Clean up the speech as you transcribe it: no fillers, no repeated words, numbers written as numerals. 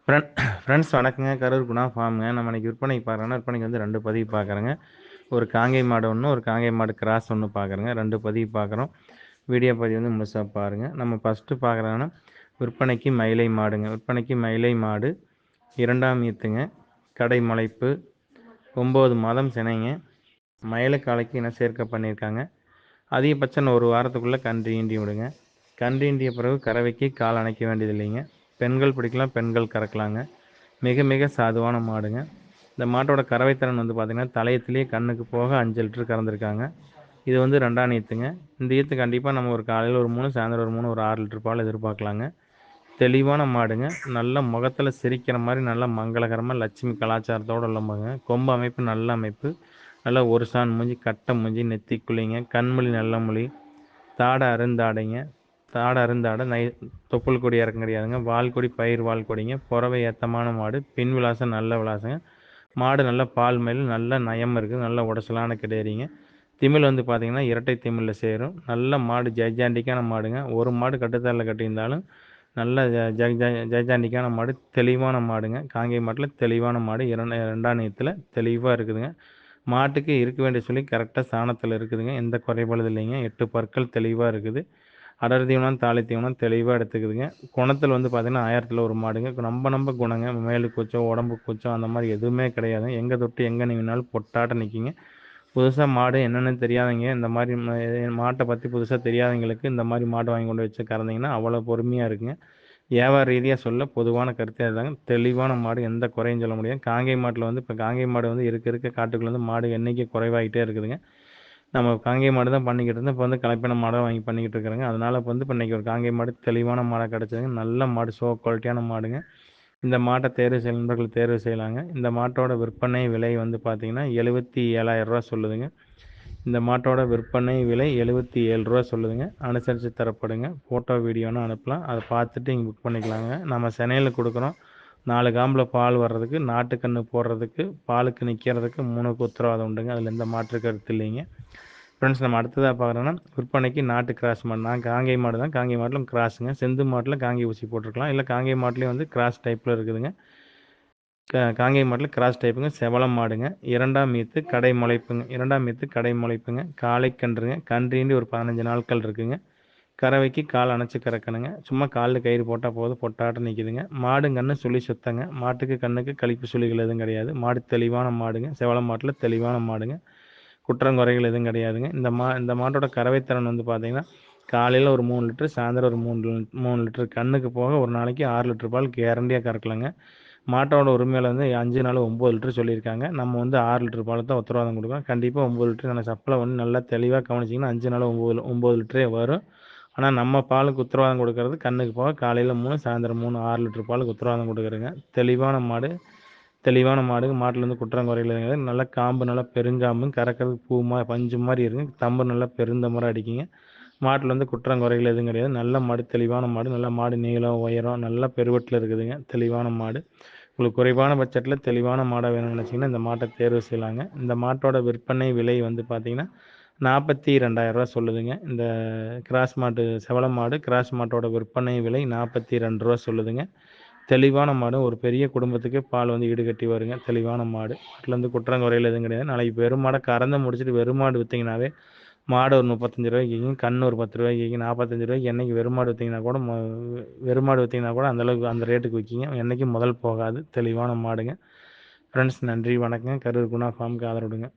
Friends வணக்கங்க. கரூர் குணா ஃபார்முங்க. நம்ம இன்னைக்கு விற்பனைக்கு பார்க்குறோன்னா, விற்பனைக்கு வந்து 2 பதிவு பார்க்குறோங்க. ஒரு காங்கேய மாடு ஒன்று, ஒரு காங்கேய மாடு கிராஸ் ஒன்று பார்க்குறோங்க. 2 பதிவு பார்க்குறோம். வீடியோ பதிவு வந்து முழுசா பாருங்கள். நம்ம ஃபஸ்ட்டு பார்க்குறோன்னா விற்பனைக்கு மயிலை மாடுங்க. விற்பனைக்கு மயிலை மாடு 2ஆம் ஈத்துங்க. கடை முளைப்பு 9 மாதம் சினைங்க. மயிலை காலைக்கு இன சேர்க்கை பண்ணியிருக்காங்க. அதிகபட்சம் ஒரு வாரத்துக்குள்ளே கன்று ஈண்டி விடுங்க. கன்று ஈண்டிய பிறகு கறவைக்கு கால் அணைக்க வேண்டியது இல்லைங்க. பெண்கள் பிடிக்கலாம், பெண்கள் கறக்கலாங்க. மிக மிக சாதுவான மாடுங்க. இந்த மாட்டோட கறவைத்திறன் வந்து பார்த்திங்கன்னா தலையத்திலேயே கண்ணுக்கு போக 5 லிட்டர் கறந்துருக்காங்க. இது வந்து 2ஆம் ஈத்துங்க. இந்த ஈத்து கண்டிப்பாக நம்ம ஒரு காலையில் ஒரு 3, சாயந்தரம் ஒரு 3, ஒரு 6 லிட்டர் பால் எதிர்பார்க்கலாங்க. தெளிவான மாடுங்க. நல்ல முகத்தில் சிரிக்கிற மாதிரி நல்ல மங்களகரமாக லட்சுமி கலாச்சாரத்தோடு உள்ள மாடுங்க. கொம்பு அமைப்பு நல்ல அமைப்பு. நல்லா ஒரு சான் மூஞ்சி, கட்டை மூஞ்சி, நெத்திக்குழிங்க, கண்மொழி நல்ல மொழி, தாடை அருந்தாடைங்க. தாடை அருந்தாடை தொப்புள் கொடி இறக்கம் கிடையாதுங்க. வால்கொடி பயிர் வால்கொடிங்க. புறவை ஏத்தமான மாடு. பின் விலாசம் நல்ல விலாசங்க. மாடு நல்ல பால் மேல் நல்ல நயம் இருக்குது. நல்ல உடச்சலான கிடையாதுங்க. திமிழ் வந்து பார்த்திங்கன்னா இரட்டை திமிழில் சேரும். நல்ல மாடு ஜெய்ஜாண்டிக்கான மாடுங்க. ஒரு மாடு கட்டுத்தரில் கட்டியிருந்தாலும் நல்ல ஜெய்ஜாண்டிக்கான மாடு. தெளிவான மாடுங்க. காங்கேய மாட்டில் தெளிவான மாடு. 2ஆம் ஈத்தில் தெளிவாக இருக்குதுங்க. மாட்டுக்கு இருக்க வேண்டிய சொல்லி கரெக்டாக சாணத்தில் இருக்குதுங்க. எந்த குறைபாடு இல்லைங்க. 8 பற்கள் தெளிவாக இருக்குது. அடர் தீவனம், தாலி தீவனம் தெளிவாக எடுத்துக்குதுங்க. குணத்தில் வந்து பார்த்திங்கன்னா 1000ல் ஒரு மாடுங்க. நம்ம குணங்க. மேலு கூச்சம், உடம்பு கூச்சம் அந்த மாதிரி எதுவுமே கிடையாதுங்க. எங்கே தொட்டு எங்கே நீவினாலும் பொட்டாட்ட நிற்கிங்க. புதுசாக மாடு என்னென்னு தெரியாதவங்க, இந்த மாதிரி மாட்டை பற்றி புதுசாக தெரியாதவங்களுக்கு இந்த மாதிரி மாடு வாங்கி கொண்டு வச்சு கறந்தீங்கன்னா அவ்வளோ பொறுமையாக இருக்குங்க. வியாபார ரீதியாக சொல்ல பொதுவான கருத்தே அதுதாங்க. தெளிவான மாடு, எந்த குறையும் சொல்ல முடியாது. காங்கேய மாட்டில் வந்து இப்போ காங்கேய மாடு வந்து இருக்க காட்டுக்குள்ளே வந்து மாடு எண்ணிக்கை குறைவாகிட்டே இருக்குதுங்க. நம்ம காங்கேய மாடு தான் பண்ணிக்கிட்டு இருந்தோம். இப்போ வந்து கலப்பின மாடாக வாங்கி பண்ணிக்கிட்டு இருக்கிறோங்க. அதனால் இப்போ வந்து இப்போ இன்றைக்கி ஒரு காங்கேய மாடு தெளிவான மாடாக கிடச்சதுங்க. நல்ல மாடு, குவாலிட்டியான மாடுங்க. இந்த மாட்டை தேர்வு செய்ய நண்பர்கள் தேர்வு செய்யலாங்க. இந்த மாட்டோட விற்பனை விலை வந்து பார்த்திங்கன்னா 77,000 சொல்லுதுங்க. இந்த மாட்டோட விற்பனை விலை 77 சொல்லுதுங்க. அனுசரித்து தரப்படுங்க. ஃபோட்டோ வீடியோன்னு அனுப்பலாம். அதை பார்த்துட்டு இங்கே புக் பண்ணிக்கலாங்க. நம்ம சென்னையில் கொடுக்குறோம். 4 காம்பில் பால் வர்றதுக்கு, நாட்டுக்கன்று போடுறதுக்கு, பாலுக்கு நிற்கிறதுக்கு 3க்கு உத்தரவாதம் உண்டுங்க. அதில் எந்த மாற்று கருத்து இல்லைங்க. ஃப்ரெண்ட்ஸ், நம்ம அடுத்ததாக பார்க்குறோன்னா விற்பனைக்கு நாட்டு கிராஸ் மாடு. நான் காங்கேய மாடு தான். காங்கேய மாட்டிலும் கிராஸுங்க. செந்து மாட்டில் காங்கேய ஊசி போட்டிருக்கலாம். இல்லை காங்கேய மாட்டிலையும் வந்து கிராஸ் டைப்பில் இருக்குதுங்க. காங்கேய மாட்டில் கிராஸ் டைப்புங்க. செவலம் மாடுங்க. 2ஆம் ஈத்து கடை முளைப்புங்க. 2ஆம் ஈத்து கடை முளைப்புங்க. காலை கன்றுங்க. கன்றீண்டி ஒரு 15 நாட்கள் இருக்குங்க. கறவைக்கு கால் அணைச்சி கறக்கணுங்க. சும்மா காலில் கயிறு போட்டால் போதும், பொட்டாட்டம் நிற்கிதுங்க. மாடுங்கன்னு சொல்லி சுத்தங்க. மாட்டுக்கு கண்ணுக்கு கழிப்பு சுழிகள் எதுவும் கிடையாது. மாடு தெளிவான மாடுங்க. செவலம் மாட்டில் தெளிவான மாடுங்க. குற்றங்குறைகள் எதுவும் கிடையாதுங்க. இந்த மாட்டோட கறவைத்திறன் வந்து பார்த்திங்கன்னா காலையில் ஒரு 3 லிட்டரு, சாயந்தரம் ஒரு 3 லிட்டரு. கண்ணுக்கு போக ஒரு நாளைக்கு 6 லிட்டர் பால் கேரண்டியாக கறக்கலாங்க. மாட்டோட உரிமையில் வந்து 5 நாள் 9 லிட்டர் சொல்லியிருக்காங்க. நம்ம வந்து 6 லிட்டர் பால் தான் உத்தரவாதம் கொடுக்குறோம். கண்டிப்பாக 9 லிட்டர் நான் சப்ளை வந்து நல்லா தெளிவாக கவனிச்சிங்கன்னா 5 நாள் 9 லிட்டரே வரும். ஆனால் நம்ம பாலுக்கு உத்தரவாதம் கொடுக்கறது கண்ணுக்கு போக காலையில் 3, சாயந்தரம் 3, 6 லிட்டர் பாலுக்கு உத்தரவாதம் கொடுக்குறேங்க. தெளிவான மாடு. தெளிவான மாடு. மாட்டிலேருந்து குற்றங்குறைகள் கிடையாது. நல்லா காம்பு நல்லா பெருங்காம்பும், கறக்கிறதுக்கு பஞ்சு மாதிரி இருக்குங்க. தம்பு நல்லா பெருந்தம்பராக அடிக்குங்க. மாட்டில் வந்து குற்றங்குறைகள் எதுவும் கிடையாது. நல்ல மாடு, தெளிவான மாடு. நல்ல மாடு நீளம், உயரம், நல்லா பெருவெட்டில் இருக்குதுங்க. தெளிவான மாடு. உங்களுக்கு குறைவான பட்ஜெட்டில் தெளிவான மாடாக வேணும்னு நினச்சிங்கன்னா இந்த மாட்டை தேர்வு செய்யலாங்க. இந்த மாட்டோட விற்பனை விலை வந்து பார்த்திங்கன்னா 42,000 சொல்லுதுங்க. இந்த கிராஸ் மாட்டு, செவலம் மாடு கிராஸ் மாட்டோட விற்பனை விலை 42 சொல்லுதுங்க. தெளிவான மாடு. ஒரு பெரிய குடும்பத்துக்கு பால் வந்து ஈடுகட்டி வருங்க. தெளிவான மாடு. மாட்டிலேருந்து குற்றங்குறையில் எதுவும் கிடையாது. நாளைக்கு வெறும் மாடை கறந்து முடிச்சுட்டு வெறும் மாடு விற்றிங்கனாவே மாடு ஒரு 35 கேட்கும், கன்று ஒரு 10 கேட்கும். 45 என்றைக்கு வெறும் மாடு விற்றிங்கன்னா கூட வெறும் மாடு விற்றிங்கன்னா கூட அந்தளவுக்கு அந்த ரேட்டுக்கு விற்கிங்க. என்றைக்கும் முதல் போகாது. தெளிவான மாடுங்க. ஃப்ரெண்ட்ஸ், நன்றி, வணக்கங்க. கரூர் குணா ஃபார்முக்கு ஆதரவுடுங்க.